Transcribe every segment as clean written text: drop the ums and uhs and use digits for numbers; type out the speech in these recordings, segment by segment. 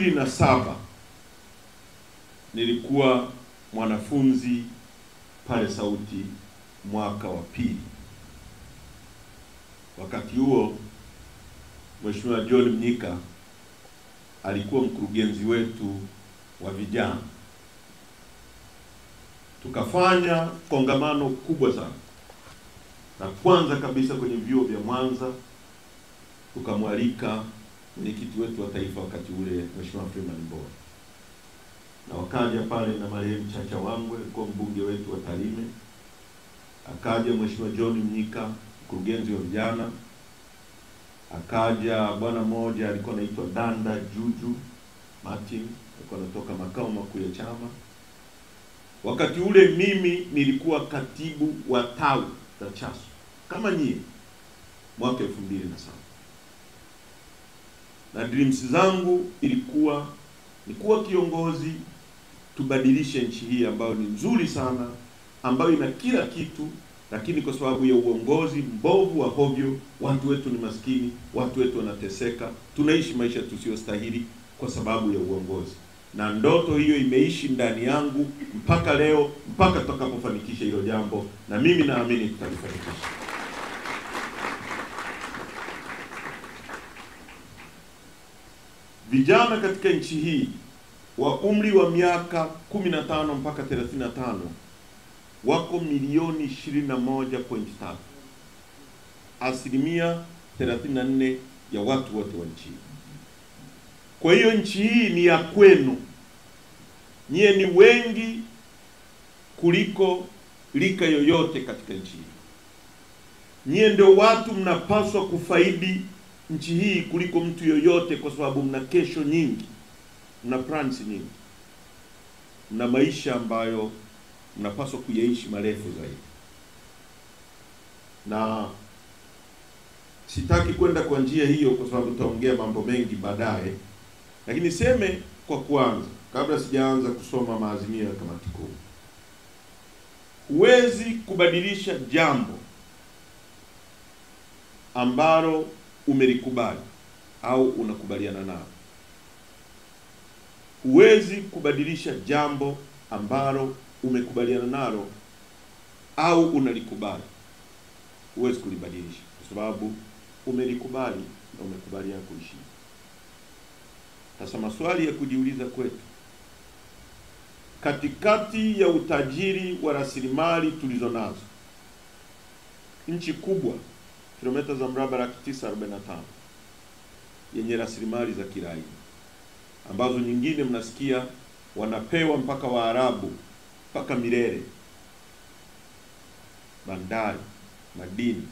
2007 nilikuwa mwanafunzi pale Sauti mwaka wa pili. Wakati huo Mheshimiwa John Mnyika alikuwa mkurugenzi wetu wa vijana. Tukafanya kongamano kubwa sana. Na kwanza kabisa kwenye vyuo vya Mwanza tukamwalika mwenyekiti wetu wa taifa wakati ule Mheshimiwa Freeman Mbowe. Na wakaja pale na marehemu Chacha Wangwe, alikuwa mbunge wetu wa Tarime. Akaja Mheshimiwa John Mnyika, mkurugenzi wa vijana. Akaja bwana mmoja alikuwa anaitwa Danda Juju Martin, alikuwa anatoka makao makuu ya chama. Wakati ule mimi nilikuwa katibu wa tawi la CHASU kama nyie mwaka 2007. Na dreams zangu ilikuwa ni kuwa kiongozi, tubadilishe nchi hii ambayo ni nzuri sana, ambayo ina kila kitu, lakini kwa sababu ya uongozi mbovu wa hovyo, watu wetu ni maskini, watu wetu wanateseka, tunaishi maisha tusiyostahili kwa sababu ya uongozi. Na ndoto hiyo imeishi ndani yangu mpaka leo, mpaka tutakapofanikisha hilo jambo, na mimi naamini tutalifanikisha. Vijana katika nchi hii wa umri wa miaka 15 mpaka 35 wako milioni 21.3, asilimia 34 ya watu wote wa nchi. Kwa hiyo nchi hii ni ya kwenu. Nyie ni wengi kuliko lika yoyote katika nchi hii. Nyie ndio watu mnapaswa kufaidi nchi hii kuliko mtu yoyote, kwa sababu mna kesho nyingi, mna plans nyingi, mna maisha ambayo mnapaswa kuyaishi marefu zaidi. Na sitaki kwenda kwa njia hiyo kwa sababu tutaongea mambo mengi baadaye, lakini seme kwa kwanza, kabla sijaanza kusoma maazimio ya kamati kuu, huwezi kubadilisha jambo ambalo umelikubali au unakubaliana nalo. Huwezi kubadilisha jambo ambalo umekubaliana nalo au unalikubali. Huwezi kulibadilisha kwa sababu umelikubali na umekubaliana kuishi. Sasa maswali ya kujiuliza kwetu, katikati ya utajiri wa rasilimali tulizo nazo, nchi kubwa kilomita za mraba 945 yenye rasilimali za kila aina, ambazo nyingine mnasikia wanapewa mpaka Waarabu, mpaka milele: bandari, madini,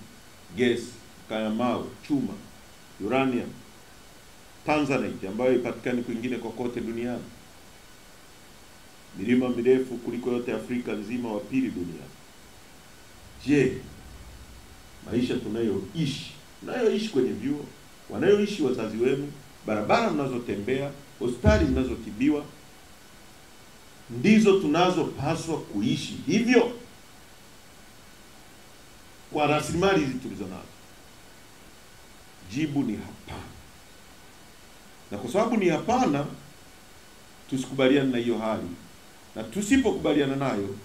gesi, kayamau, chuma, uranium, Tanzanite ambayo ipatikani kwingine kokote duniani, milima mirefu kuliko yote Afrika nzima, wa pili duniani. Je, maisha tunayoishi kwenye vyuo, wanayoishi wazazi wenu, barabara mnazotembea, hospitali mnazotibiwa, ndizo tunazopaswa kuishi hivyo kwa rasilimali hizi tulizo nazo? Jibu ni hapana. Na kwa sababu ni hapana, tusikubaliane na hiyo hali, na tusipokubaliana nayo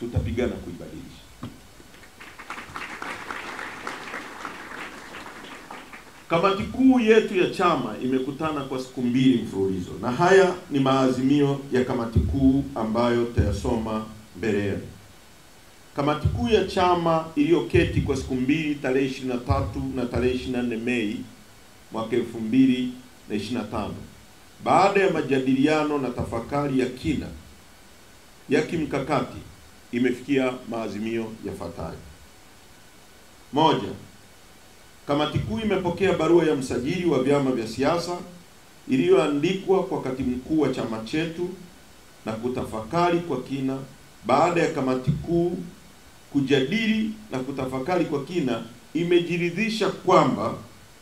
tutapigana kuibadilisha. Kamati kuu yetu ya chama imekutana kwa siku 2 mfululizo, na haya ni maazimio ya kamati kuu ambayo tayasoma mbele yenu. Kamati kuu ya chama iliyoketi kwa siku 2, tarehe 23 na tarehe 24 Mei mwaka 2025, baada ya majadiliano na tafakari ya kina ya kimkakati, imefikia maazimio yafuatayo. 1. Kamati kuu imepokea barua ya msajili wa vyama vya siasa iliyoandikwa kwa katibu mkuu wa chama chetu na kutafakari kwa kina. Baada ya kamati kuu kujadili na kutafakari kwa kina, imejiridhisha kwamba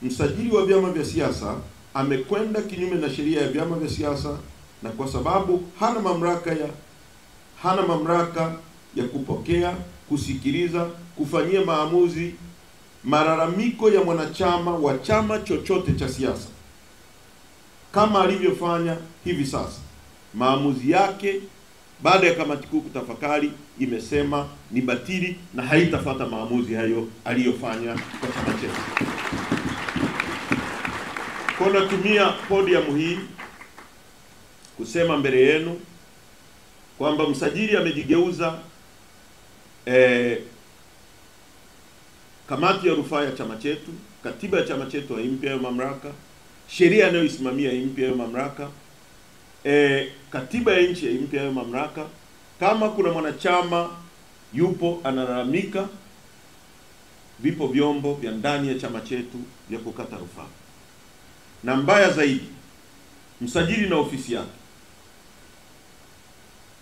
msajili wa vyama vya siasa amekwenda kinyume na sheria ya vyama vya siasa, na kwa sababu hana mamlaka ya kupokea, kusikiliza, kufanyia maamuzi malalamiko ya mwanachama wa chama chochote cha siasa, kama alivyofanya hivi sasa. Maamuzi yake baada ya kamati kuu kutafakari imesema ni batili na haitafuata maamuzi hayo aliyofanya kwa chama chetu. Kwa natumia podium hii kusema mbele yenu kwamba msajili amejigeuza kamati ya rufaa ya chama chetu, katiba ya chama chetu haimpi hayo mamlaka, sheria inayoisimamia haimpi hayo mamlaka, katiba ya nchi haimpi hayo mamlaka. Kama kuna mwanachama yupo analalamika, vipo vyombo vya ndani ya chama chetu vya kukata rufaa. Na mbaya zaidi, msajili na ofisi yake,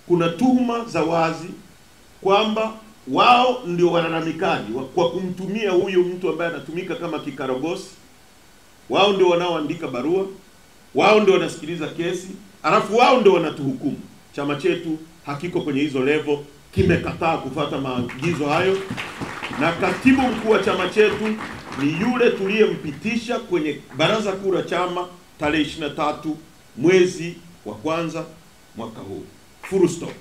kuna tuhuma za wazi kwamba wao ndio walalamikaji kwa kumtumia huyo mtu ambaye anatumika kama kikaragosi. Wao ndio wanaoandika barua, wao ndio wanasikiliza kesi, alafu wao ndio wanatuhukumu. Chama chetu hakiko kwenye hizo level, kimekataa kufuata maagizo hayo, na katibu mkuu wa chama chetu ni yule tuliyempitisha kwenye baraza kuu la chama tarehe 23 mwezi wa kwanza mwaka huu. Full stop.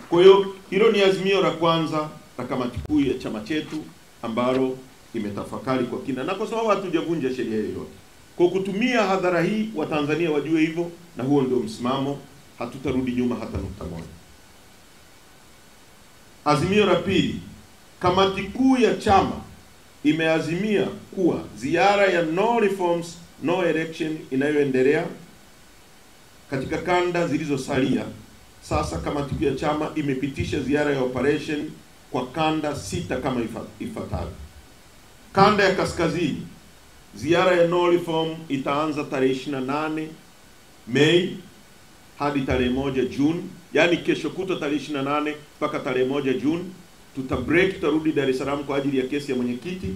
Kwa hiyo hilo ni azimio la kwanza la kamati kuu ya chama chetu ambalo imetafakari kwa kina, na kwa sababu hatujavunja sheria yoyote. Kwa kutumia hadhara hii Watanzania wajue hivyo, na huo ndio msimamo, hatutarudi nyuma hata nukta moja. Azimio la pili, kamati kuu ya chama imeazimia kuwa ziara ya no reforms no election inayoendelea katika kanda zilizosalia. Sasa kamati kuu ya chama imepitisha ziara ya operation kwa kanda 6 kama ifuatavyo. Kanda ya kaskazini, ziara ya no reform itaanza tarehe 28 Mei hadi tarehe 1 Juni, yani kesho kutwa tarehe 28 mpaka tarehe 1 Juni. Tutabreak, tutarudi Dar es Salaam kwa ajili ya kesi ya mwenyekiti.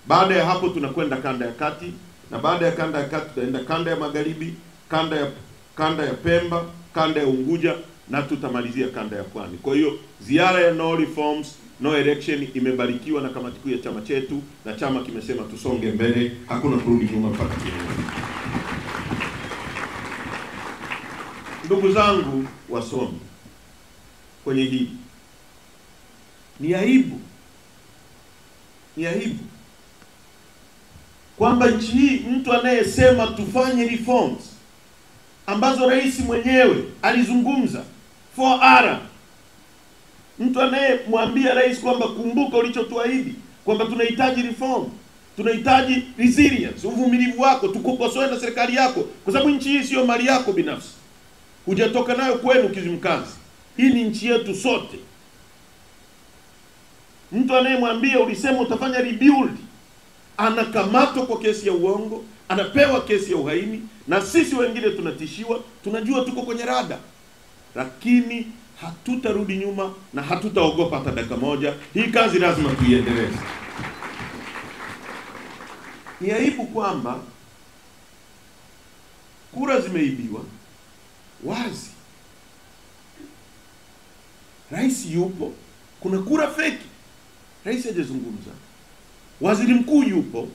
Baada ya hapo tunakwenda kanda ya kati, na baada ya kanda ya kati tutaenda kanda ya magharibi, kanda ya Pemba, kanda ya Unguja, na tutamalizia kanda ya Pwani. Kwa hiyo ziara ya no reforms no election imebarikiwa na kamati kuu ya chama chetu, na chama kimesema tusonge mbele, hakuna kurudi nyuma mpaka kieleweke. Ndugu zangu wasomi, kwenye hii ni aibu kwamba nchi hii mtu anayesema tufanye reforms ambazo rais mwenyewe alizungumza 4R, mtu anayemwambia rais kwamba kumbuka ulichotuahidi kwamba tunahitaji reform, tunahitaji resilience, uvumilivu wako, tukukosoe na serikali yako, kwa sababu nchi hii sio mali yako binafsi, hujatoka nayo kwenu Kizimkazi, hii ni nchi yetu sote. Mtu anayemwambia ulisema utafanya rebuild anakamatwa kwa kesi ya uongo, anapewa kesi ya uhaini, na sisi wengine tunatishiwa. Tunajua tuko kwenye rada, lakini hatutarudi nyuma na hatutaogopa hata dakika moja. Hii kazi lazima tuiendeleze. Ni aibu kwamba kura zimeibiwa wazi. Rais yupo, kuna kura feki, rais hajazungumza. Waziri mkuu yupo,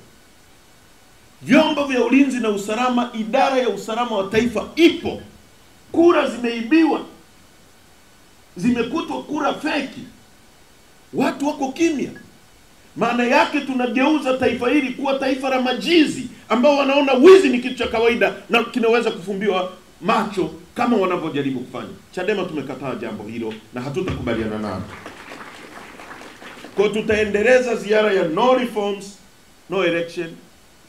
vyombo vya ulinzi na usalama, idara ya usalama wa taifa ipo, kura zimeibiwa, zimekutwa kura feki, watu wako kimya. Maana yake tunageuza taifa hili kuwa taifa la majizi ambao wanaona wizi ni kitu cha kawaida na kinaweza kufumbiwa macho kama wanavyojaribu kufanya. Chadema tumekataa jambo hilo na hatutakubaliana nalo. Kwa tutaendeleza ziara ya no reforms no election,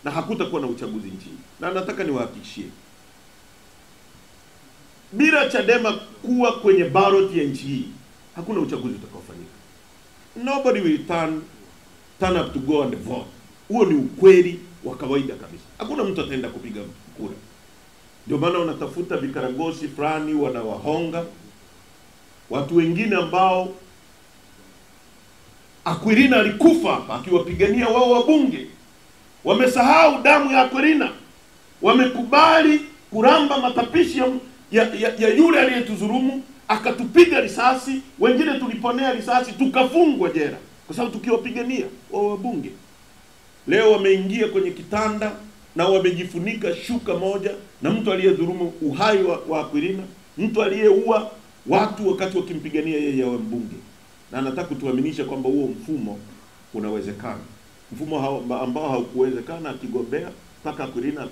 na hakutakuwa na uchaguzi nchini. Na nataka niwahakikishie, bila Chadema kuwa kwenye ballot ya nchi hii, hakuna uchaguzi utakaofanyika. Nobody will turn up to go and vote. Huo ni ukweli wa kawaida kabisa. Hakuna mtu ataenda kupiga kura. Ndio maana unatafuta vikaragosi fulani wanawahonga watu wengine ambao Akwilina alikufa hapa akiwapigania wao wabunge. Wamesahau damu ya Akwilina. Wamekubali kuramba matapishi ya yule aliyetudhulumu, akatupiga risasi, wengine tuliponea risasi, tukafungwa jela kwa sababu tukiwapigania wao wabunge. Leo wameingia kwenye kitanda na wamejifunika shuka moja na mtu aliyedhulumu uhai wa Akwilina, mtu aliyeua watu wakati wakimpigania yeye awe mbunge, na anataka kutuaminisha kwamba huo mfumo unawezekana, mfumo ambao haukuwezekana akigombea mpaka Akwilina